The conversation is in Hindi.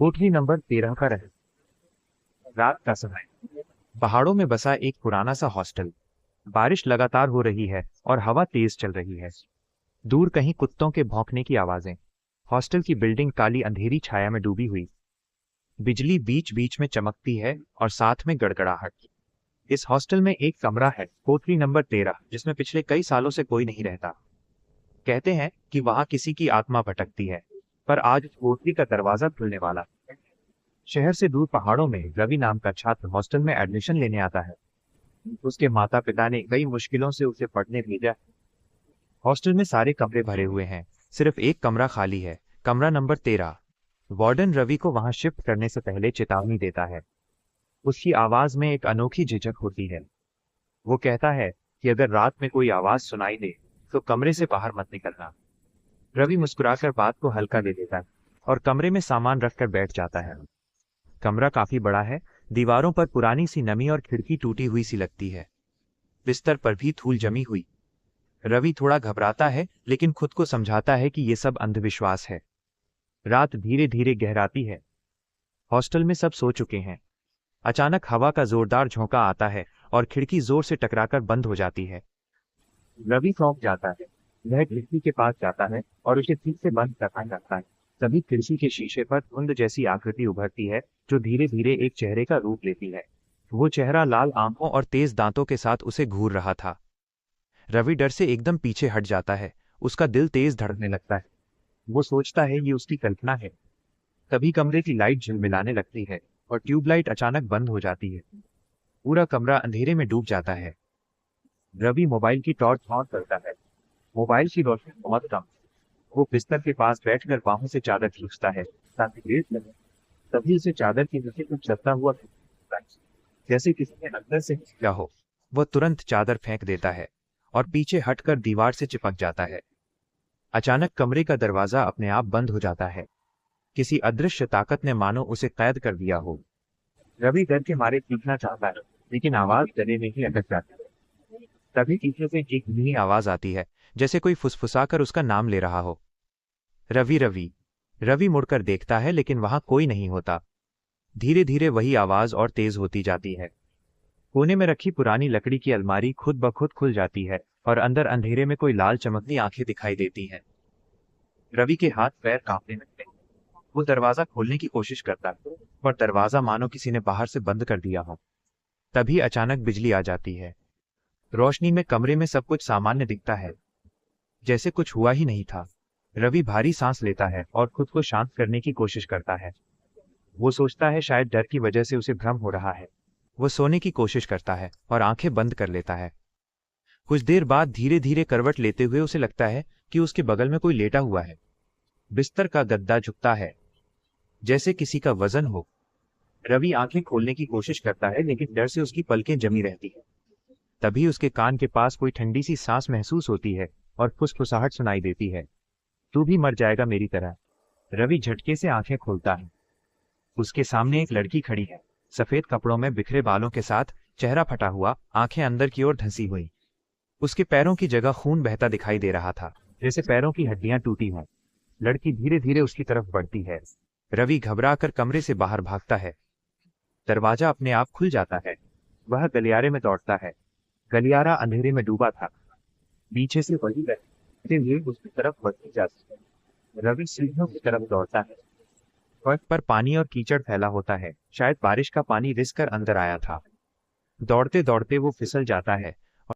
कोठरी नंबर 13 का रहस्य। रात का समय। पहाड़ों में बसा एक पुराना सा हॉस्टल। बारिश लगातार हो रही है और हवा तेज चल रही है। दूर कहीं कुत्तों के भौंकने की आवाजें। हॉस्टल की बिल्डिंग काली अंधेरी छाया में डूबी हुई। बिजली बीच बीच में चमकती है और साथ में गड़गड़ाहट। इस हॉस्टल में एक कमरा है, कोठरी नंबर 13, जिसमें पिछले कई सालों से कोई नहीं रहता। कहते हैं कि वहां किसी की आत्मा भटकती है, पर आज उस कोठरी का दरवाजा खुलने वाला है। शहर से दूर पहाड़ों में रवि नाम का छात्र हॉस्टल में एडमिशन लेने आता है। उसके माता पिता ने कई मुश्किलों से उसे पढ़ने भेजा। हॉस्टल में सारे कमरे भरे हुए हैं, सिर्फ एक कमरा खाली है, कमरा नंबर 13। वार्डन रवि को वहां शिफ्ट करने से पहले चेतावनी देता है। उसकी आवाज में एक अनोखी झिझक होती है। वो कहता है कि अगर रात में कोई आवाज सुनाई दे तो कमरे से बाहर मत निकलना। रवि मुस्कुराकर बात को हल्का ले लेता है और कमरे में सामान रखकर बैठ जाता है। कमरा काफी बड़ा है, दीवारों पर पुरानी सी नमी और खिड़की टूटी हुई सी लगती है। बिस्तर पर भी धूल जमी हुई। रवि थोड़ा घबराता है, लेकिन खुद को समझाता है कि ये सब अंधविश्वास है। रात धीरे धीरे गहराती है। हॉस्टल में सब सो चुके हैं। अचानक हवा का जोरदार झोंका आता है और खिड़की जोर से टकराकर बंद हो जाती है। रवि चौंक जाता है। वह खिड़की के पास जाता है और उसे ठीक से बंद करना चाहता है। तभी खिड़की के शीशे पर धुंध जैसी आकृति उभरती है, जो धीरे धीरे एक चेहरे का रूप लेती है। वो चेहरा लाल आंखों और तेज दांतों के साथ उसे घूर रहा था। रवि डर से एकदम पीछे हट जाता है। उसका दिल तेज धड़कने लगता है। वो सोचता है ये उसकी कल्पना है। तभी कमरे की लाइट झिलमिलाने लगती है और ट्यूबलाइट अचानक बंद हो जाती है। पूरा कमरा अंधेरे में डूब जाता है। रवि मोबाइल की टॉर्च ऑन करता है। मोबाइल की रोशनी बहुत कम। वो बिस्तर के पास बैठकर बाहों से चादर खींचता है ताकि लेट लगे। तभी उसे चादर के नीचे कुछ चलता हुआ दिखता है, जैसे किसी ने अंदर से खींचा हो। वह तुरंत चादर फेंक देता है और पीछे हटकर दीवार से चिपक जाता है। अचानक कमरे का दरवाजा अपने आप बंद हो जाता है। किसी अदृश्य ताकत ने मानो उसे कैद कर दिया हो। रवि डर के मारे चीखना चाहता है, लेकिन आवाज गले में ही अटक जाती है। तभी पीछे से एक धीमी आवाज आती है, जैसे कोई फुसफुसाकर उसका नाम ले रहा हो। रवि रवि। रवि मुड़कर देखता है, लेकिन वहां कोई नहीं होता। धीरे धीरे वही आवाज और तेज होती जाती है। कोने में रखी पुरानी लकड़ी की अलमारी खुद ब खुद खुल जाती है और अंदर अंधेरे में कोई लाल चमकती आंखें दिखाई देती हैं। रवि के हाथ पैर कांपने लगते हैं। वो दरवाजा खोलने की कोशिश करता है, पर दरवाजा मानो किसी ने बाहर से बंद कर दिया हो। तभी अचानक बिजली आ जाती है। रोशनी में कमरे में सब कुछ सामान्य दिखता है, जैसे कुछ हुआ ही नहीं था। रवि भारी सांस लेता है और खुद को शांत करने की कोशिश करता है। वो सोचता है शायद डर की वजह से उसे भ्रम हो रहा है। वो सोने की कोशिश करता है और आंखें बंद कर लेता है। कुछ देर बाद धीरे धीरे करवट लेते हुए उसे लगता है कि उसके बगल में कोई लेटा हुआ है। बिस्तर का गद्दा झुकता है, जैसे किसी का वजन हो। रवि आंखें खोलने की कोशिश करता है, लेकिन डर से उसकी पलकें जमी रहती हैं। तभी उसके कान के पास कोई ठंडी सी सांस महसूस होती है और फुसफुसाहट सुनाई देती है। तू भी मर जाएगा मेरी तरह। रवि झटके से आंखें खोलता है। उसके सामने एक लड़की खड़ी है, सफेद कपड़ों में बिखरे बालों के साथ, चेहरा फटा हुआ, आंखें अंदर की ओर धंसी हुई। उसके पैरों की जगह खून बहता दिखाई दे रहा था, जैसे पैरों की हड्डियां टूटी हों। लड़की धीरे धीरे उसकी तरफ बढ़ती है। रवि घबराकर कमरे से बाहर भागता है। दरवाजा अपने आप खुल जाता है। वह गलियारे में दौड़ता है। गलियारा अंधेरे में डूबा था। पीछे से वही लड़की हुए उसकी तरफ बढ़ती जाती है। रवि सीढ़ियों की तरफ दौड़ता है। फर्श पर पानी और कीचड़ फैला होता है, शायद बारिश का पानी रिसकर अंदर आया था। दौड़ते दौड़ते वो फिसल जाता है